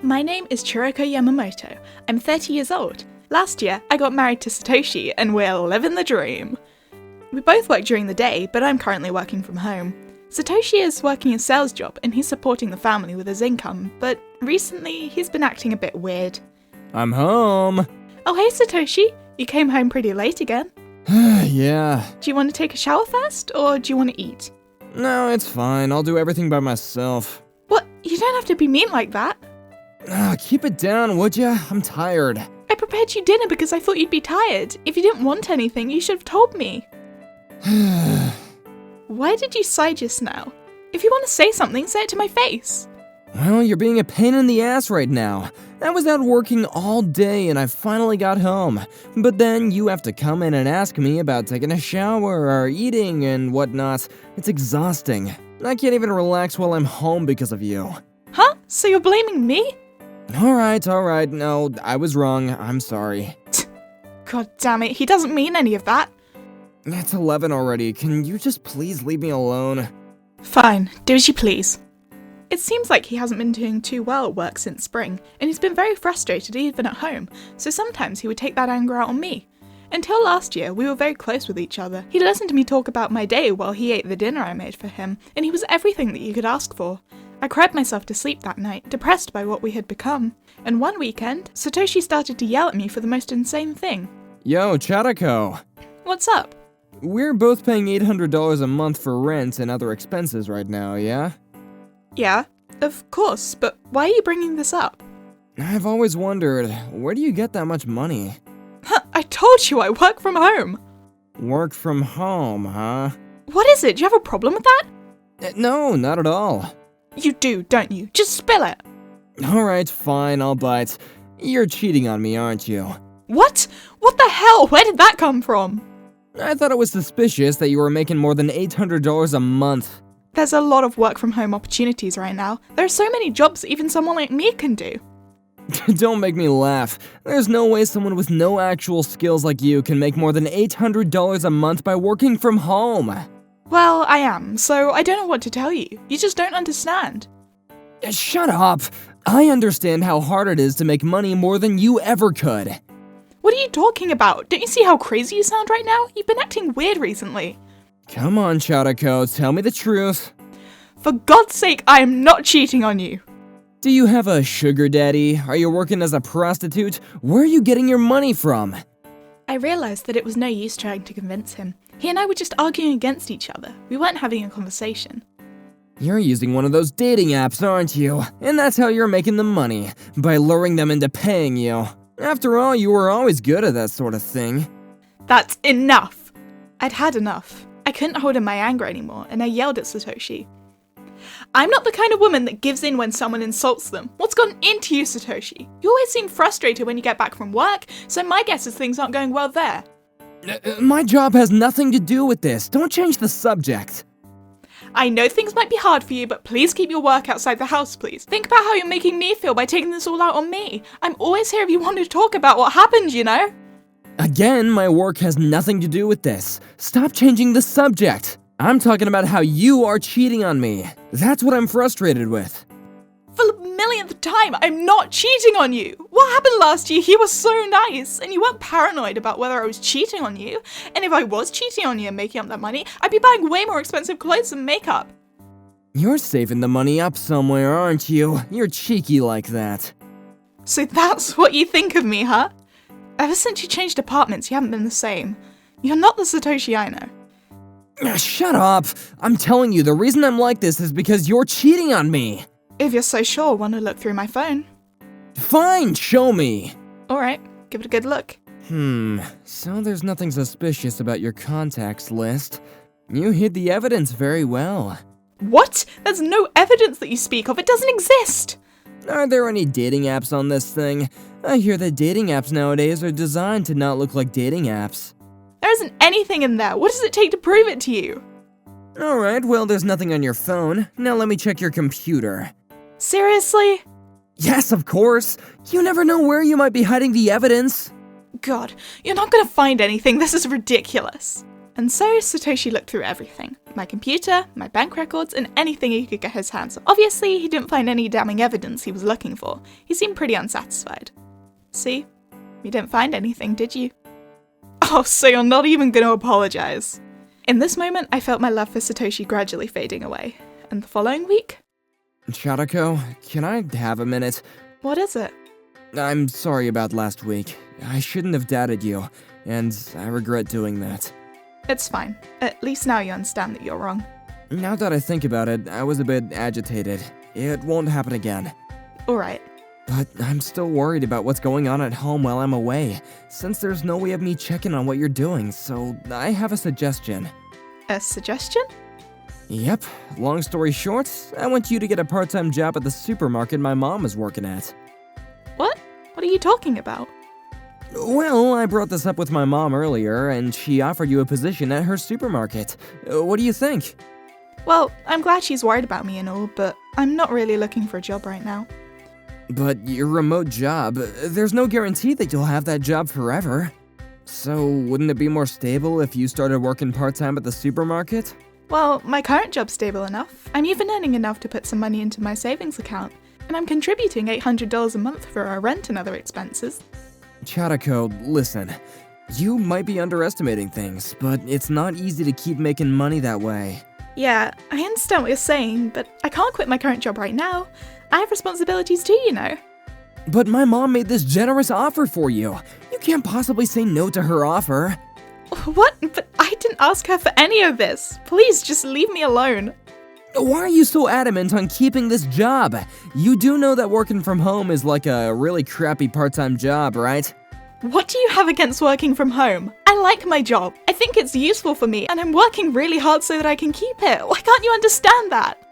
My name is Chiroko Yamamoto. I'm 30 years old. Last year, I got married to Satoshi, and we're living the dream. We both work during the day, but I'm currently working from home. Satoshi is working a sales job, and he's supporting the family with his income, but recently, he's been acting a bit weird. I'm home! Oh hey Satoshi, you came home pretty late again. Yeah. Do you want to take a shower first, or do you want to eat? No, it's fine. I'll do everything by myself. What? You don't have to be mean like that. Keep it down, would ya? I'm tired. I prepared you dinner because I thought you'd be tired. If you didn't want anything, you should have told me. Why did you sigh just now? If you want to say something, say it to my face. Well, you're being a pain in the ass right now. I was out working all day and I finally got home. But then you have to come in and ask me about taking a shower or eating and whatnot. It's exhausting. I can't even relax while I'm home because of you. Huh? So you're blaming me? Alright. No, I was wrong. I'm sorry. God damn it, he doesn't mean any of that. It's 11 already. Can you just please leave me alone? Fine, do as you please. It seems like he hasn't been doing too well at work since spring, and he's been very frustrated even at home, so sometimes he would take that anger out on me. Until last year, we were very close with each other. He'd listen to me talk about my day while he ate the dinner I made for him, and he was everything that you could ask for. I cried myself to sleep that night, depressed by what we had become. And one weekend, Satoshi started to yell at me for the most insane thing. Yo, Chadako. What's up? We're both paying $800 a month for rent and other expenses right now, yeah? Yeah, of course, but why are you bringing this up? I've always wondered, where do you get that much money? I told you I work from home. Work from home, huh? What is it? Do you have a problem with that? No, not at all. You do, don't you? Just spill it. Alright, fine, I'll bite. You're cheating on me, aren't you? What? What the hell? Where did that come from? I thought it was suspicious that you were making more than $800 a month. There's a lot of work from home opportunities right now. There are so many jobs that even someone like me can do. Don't make me laugh. There's no way someone with no actual skills like you can make more than $800 a month by working from home. Well, I am, so I don't know what to tell you. You just don't understand. Shut up! I understand how hard it is to make money more than you ever could. What are you talking about? Don't you see how crazy you sound right now? You've been acting weird recently. Come on, Chadako, tell me the truth. For God's sake, I am not cheating on you. Do you have a sugar daddy? Are you working as a prostitute? Where are you getting your money from? I realized that it was no use trying to convince him. He and I were just arguing against each other. We weren't having a conversation. You're using one of those dating apps, aren't you? And that's how you're making the money, by luring them into paying you. After all, you were always good at that sort of thing. That's enough. I'd had enough. I couldn't hold in my anger anymore, and I yelled at Satoshi. I'm not the kind of woman that gives in when someone insults them. What's gotten into you, Satoshi? You always seem frustrated when you get back from work, so my guess is things aren't going well there. My job has nothing to do with this. Don't change the subject. I know things might be hard for you, but please keep your work outside the house, please. Think about how you're making me feel by taking this all out on me. I'm always here if you want to talk about what happened, you know? Again, my work has nothing to do with this. Stop changing the subject. I'm talking about how you are cheating on me. That's what I'm frustrated with. For the millionth time, I'm not cheating on you. What happened last year? You were so nice, and you weren't paranoid about whether I was cheating on you. And if I was cheating on you and making up that money, I'd be buying way more expensive clothes and makeup. You're saving the money up somewhere, aren't you? You're cheeky like that. So that's what you think of me, huh? Ever since you changed apartments, you haven't been the same. You're not the Satoshi I know. Shut up! I'm telling you, the reason I'm like this is because you're cheating on me! If you're so sure, want to look through my phone? Fine, show me! Alright, give it a good look. So there's nothing suspicious about your contacts list. You hid the evidence very well. What? There's no evidence that you speak of, it doesn't exist! Are there any dating apps on this thing? I hear that dating apps nowadays are designed to not look like dating apps. There isn't anything in there. What does it take to prove it to you? Alright, well, there's nothing on your phone. Now let me check your computer. Seriously? Yes, of course. You never know where you might be hiding the evidence. God, you're not gonna find anything. This is ridiculous. And so Satoshi looked through everything. My computer, my bank records, and anything he could get his hands on. Obviously, he didn't find any damning evidence he was looking for. He seemed pretty unsatisfied. See? You didn't find anything, did you? Oh, so you're not even going to apologize. In this moment, I felt my love for Satoshi gradually fading away. And the following week? Chatako, can I have a minute? What is it? I'm sorry about last week. I shouldn't have doubted you, and I regret doing that. It's fine. At least now you understand that you're wrong. Now that I think about it, I was a bit agitated. It won't happen again. Alright. But I'm still worried about what's going on at home while I'm away, since there's no way of me checking on what you're doing, so I have a suggestion. A suggestion? Yep. Long story short, I want you to get a part-time job at the supermarket my mom is working at. What? What are you talking about? Well, I brought this up with my mom earlier, and she offered you a position at her supermarket. What do you think? Well, I'm glad she's worried about me and all, but I'm not really looking for a job right now. But your remote job, there's no guarantee that you'll have that job forever. So, wouldn't it be more stable if you started working part-time at the supermarket? Well, my current job's stable enough. I'm even earning enough to put some money into my savings account, and I'm contributing $800 a month for our rent and other expenses. Chatako, listen. You might be underestimating things, but it's not easy to keep making money that way. Yeah, I understand what you're saying, but I can't quit my current job right now. I have responsibilities too, you know. But my mom made this generous offer for you. You can't possibly say no to her offer. What? But I didn't ask her for any of this. Please, just leave me alone. Why are you so adamant on keeping this job? You do know that working from home is like a really crappy part-time job, right? What do you have against working from home? I like my job. I think it's useful for me, and I'm working really hard so that I can keep it. Why can't you understand that?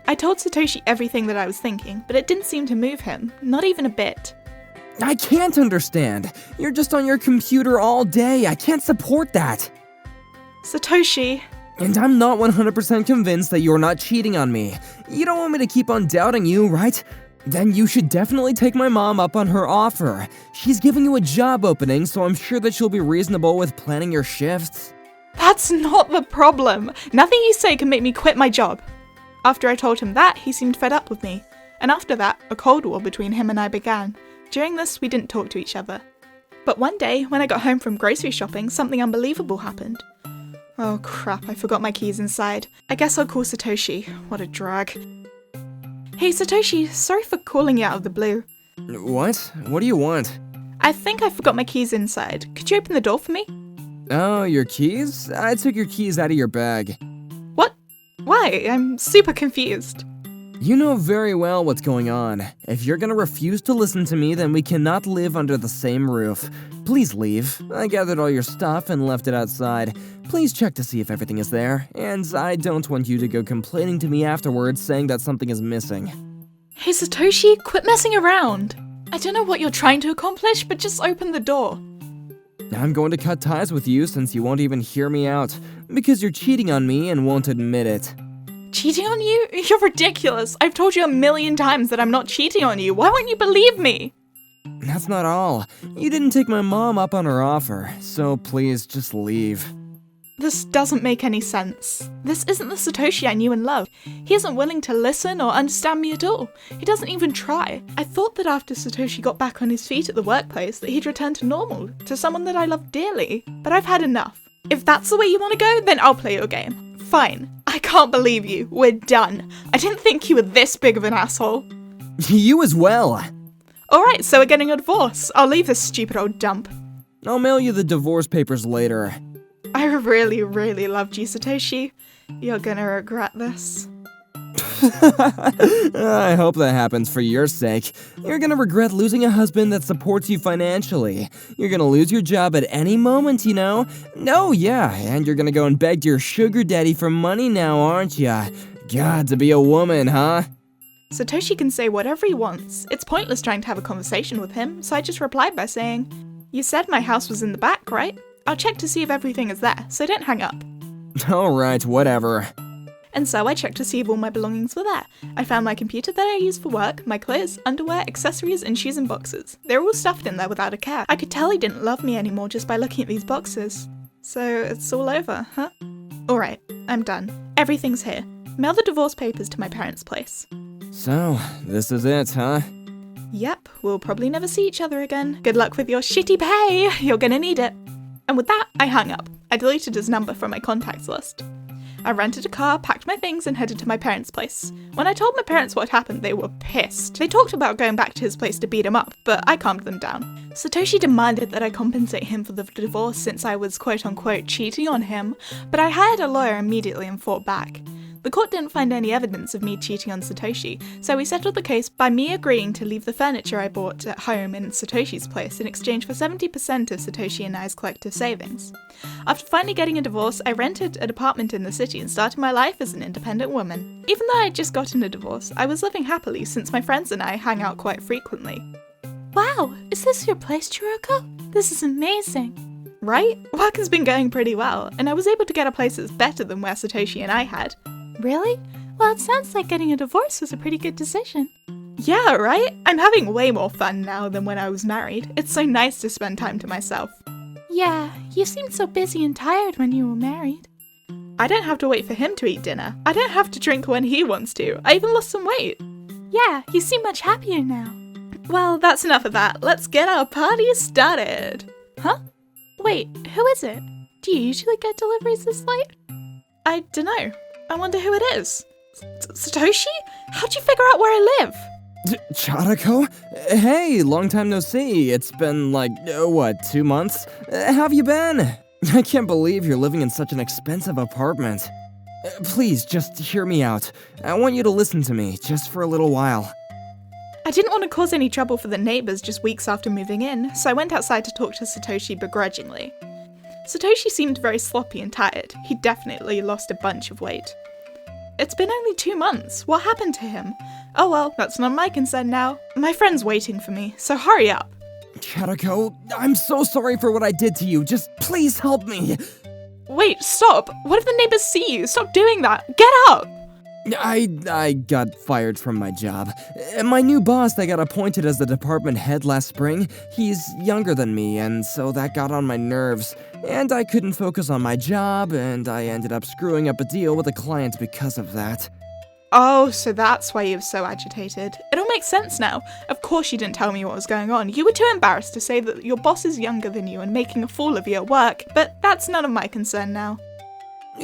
I told Satoshi everything that I was thinking, but it didn't seem to move him, not even a bit. I can't understand. You're just on your computer all day. I can't support that. Satoshi. And I'm not 100% convinced that you're not cheating on me. You don't want me to keep on doubting you, right? Then you should definitely take my mom up on her offer. She's giving you a job opening, so I'm sure that she'll be reasonable with planning your shifts. That's not the problem. Nothing you say can make me quit my job. After I told him that, he seemed fed up with me. And after that, a cold war between him and I began. During this, we didn't talk to each other. But one day, when I got home from grocery shopping, something unbelievable happened. Oh crap, I forgot my keys inside. I guess I'll call Satoshi. What a drag. Hey Satoshi, sorry for calling you out of the blue. What? What do you want? I think I forgot my keys inside. Could you open the door for me? Oh, your keys? I took your keys out of your bag. What? Why? I'm super confused. You know very well what's going on. If you're gonna refuse to listen to me, then we cannot live under the same roof. Please leave. I gathered all your stuff and left it outside. Please check to see if everything is there, and I don't want you to go complaining to me afterwards saying that something is missing. Hey Satoshi, quit messing around. I don't know what you're trying to accomplish, but just open the door. I'm going to cut ties with you since you won't even hear me out, because you're cheating on me and won't admit it. Cheating on you? You're ridiculous. I've told you 1,000,000 times that I'm not cheating on you. Why won't you believe me? That's not all. You didn't take my mom up on her offer, so please just leave. This doesn't make any sense. This isn't the Satoshi I knew and loved. He isn't willing to listen or understand me at all. He doesn't even try. I thought that after Satoshi got back on his feet at the workplace that he'd return to normal, to someone that I love dearly. But I've had enough. If that's the way you want to go, then I'll play your game. Fine. I can't believe you. We're done. I didn't think you were this big of an asshole. You as well. Alright, so we're getting a divorce. I'll leave this stupid old dump. I'll mail you the divorce papers later. I really, really loved you, Satoshi. You're gonna regret this. I hope that happens for your sake. You're gonna regret losing a husband that supports you financially. You're gonna lose your job at any moment, you know? No, yeah, and you're gonna go and beg your sugar daddy for money now, aren't ya? God, to be a woman, huh? Satoshi can say whatever he wants. It's pointless trying to have a conversation with him, so I just replied by saying, "You said my house was in the back, right? I'll check to see if everything is there, so don't hang up." Alright, whatever. And so I checked to see if all my belongings were there. I found my computer that I use for work, my clothes, underwear, accessories, and shoes and boxes. They were all stuffed in there without a care. I could tell he didn't love me anymore just by looking at these boxes. So it's all over, huh? Alright, I'm done. Everything's here. Mail the divorce papers to my parents' place. So, this is it, huh? Yep, we'll probably never see each other again. Good luck with your shitty pay. You're gonna need it. And with that, I hung up. I deleted his number from my contacts list. I rented a car, packed my things, and headed to my parents' place. When I told my parents what happened, they were pissed. They talked about going back to his place to beat him up, but I calmed them down. Satoshi demanded that I compensate him for the divorce since I was quote-unquote cheating on him, but I hired a lawyer immediately and fought back. The court didn't find any evidence of me cheating on Satoshi, so we settled the case by me agreeing to leave the furniture I bought at home in Satoshi's place in exchange for 70% of Satoshi and I's collective savings. After finally getting a divorce, I rented an apartment in the city and started my life as an independent woman. Even though I had just gotten a divorce, I was living happily since my friends and I hang out quite frequently. Wow, is this your place, Chiroko? This is amazing. Right? Work has been going pretty well, and I was able to get a place that's better than where Satoshi and I had. Really? Well, it sounds like getting a divorce was a pretty good decision. Yeah, right? I'm having way more fun now than when I was married. It's so nice to spend time to myself. Yeah, you seemed so busy and tired when you were married. I don't have to wait for him to eat dinner. I don't have to drink when he wants to. I even lost some weight. Yeah, you seem much happier now. Well, that's enough of that. Let's get our party started. Huh? Wait, who is it? Do you usually get deliveries this late? I dunno. I wonder who it is. Satoshi? How'd you figure out where I live? Chiroko? Hey, long time no see. It's been 2 months? How have you been? I can't believe you're living in such an expensive apartment. Please, just hear me out. I want you to listen to me, just for a little while. I didn't want to cause any trouble for the neighbors just weeks after moving in, so I went outside to talk to Satoshi begrudgingly. Satoshi seemed very sloppy and tired. He definitely lost a bunch of weight. It's been only 2 months. What happened to him? Oh well, that's not my concern now. My friend's waiting for me, so hurry up. Chiroko, I'm so sorry for what I did to you. Just please help me. Wait, stop. What if the neighbors see you? Stop doing that. Get up. I got fired from my job. My new boss that got appointed as the department head last spring, he's younger than me, and so that got on my nerves. And I couldn't focus on my job, and I ended up screwing up a deal with a client because of that. Oh, so that's why you were so agitated. It all makes sense now. Of course you didn't tell me what was going on. You were too embarrassed to say that your boss is younger than you and making a fool of you at work, but that's none of my concern now.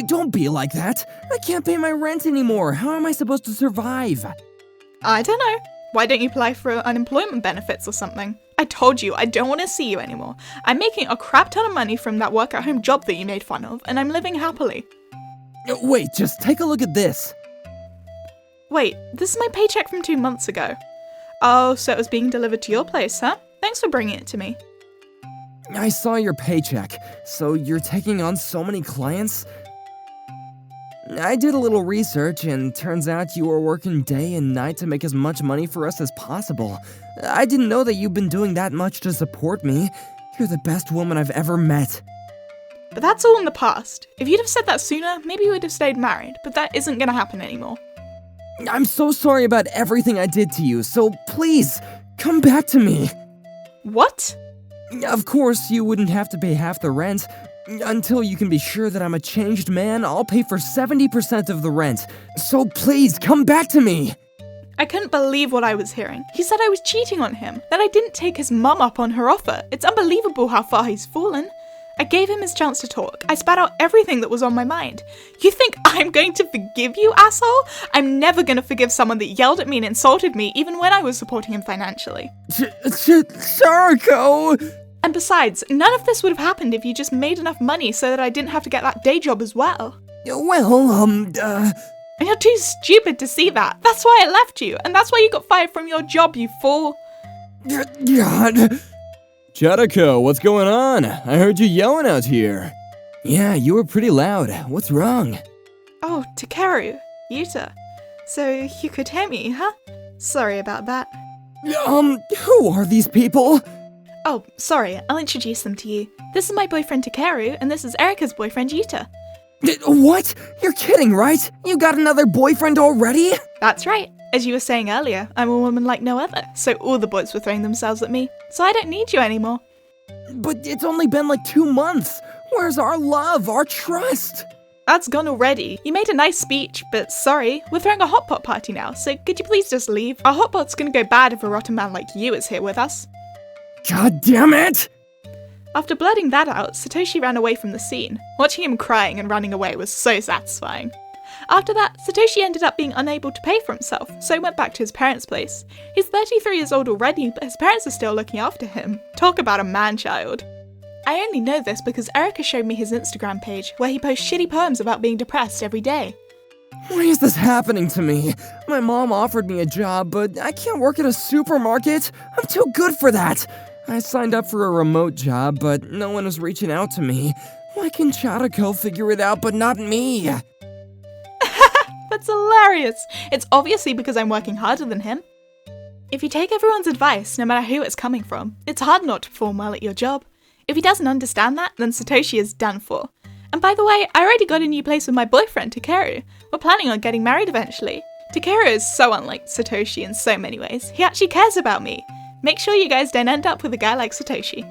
Don't be like that. I can't pay my rent anymore. How am I supposed to survive? I don't know. Why don't you apply for unemployment benefits or something? I told you, I don't want to see you anymore. I'm making a crap ton of money from that work-at-home job that you made fun of, and I'm living happily. Wait, just take a look at this. Wait, this is my paycheck from 2 months ago. Oh, so it was being delivered to your place, huh? Thanks for bringing it to me. I saw your paycheck. So you're taking on so many clients? I did a little research, and turns out you were working day and night to make as much money for us as possible. I didn't know that you've been doing that much to support me. You're the best woman I've ever met. But that's all in the past. If you'd have said that sooner, maybe we would have stayed married, but that isn't gonna happen anymore. I'm so sorry about everything I did to you, so please, come back to me. What? Of course, you wouldn't have to pay half the rent. Until you can be sure that I'm a changed man, I'll pay for 70% of the rent. So please, come back to me! I couldn't believe what I was hearing. He said I was cheating on him, that I didn't take his mum up on her offer. It's unbelievable how far he's fallen. I gave him his chance to talk. I spat out everything that was on my mind. You think I'm going to forgive you, asshole? I'm never going to forgive someone that yelled at me and insulted me, even when I was supporting him financially. Chiroko! And besides, none of this would have happened if you just made enough money so that I didn't have to get that day job as well. Well, And you're too stupid to see that. That's why I left you, and that's why you got fired from your job, you fool. God. Chiroko, what's going on? I heard you yelling out here. Yeah, you were pretty loud. What's wrong? Oh, Takeru, Yuta. So you could hear me, huh? Sorry about that. Who are these people? Oh, sorry, I'll introduce them to you. This is my boyfriend Takeru, and this is Erika's boyfriend Yuta. What? You're kidding, right? You got another boyfriend already? That's right. As you were saying earlier, I'm a woman like no other, so all the boys were throwing themselves at me, so I don't need you anymore. But it's only been 2 months. Where's our love, our trust? That's gone already. You made a nice speech, but sorry, we're throwing a hot pot party now, so could you please just leave? Our hot pot's gonna go bad if a rotten man like you is here with us. God damn it! After blurting that out, Satoshi ran away from the scene. Watching him crying and running away was so satisfying. After that, Satoshi ended up being unable to pay for himself, so went back to his parents' place. He's 33 years old already, but his parents are still looking after him. Talk about a man-child. I only know this because Erica showed me his Instagram page, where he posts shitty poems about being depressed every day. Why is this happening to me? My mom offered me a job, but I can't work at a supermarket. I'm too good for that. I signed up for a remote job, but no one was reaching out to me. Why can Chatako figure it out, but not me? That's hilarious! It's obviously because I'm working harder than him. If you take everyone's advice, no matter who it's coming from, it's hard not to perform well at your job. If he doesn't understand that, then Satoshi is done for. And by the way, I already got a new place with my boyfriend, Takeru. We're planning on getting married eventually. Takeru is so unlike Satoshi in so many ways. He actually cares about me. Make sure you guys don't end up with a guy like Satoshi.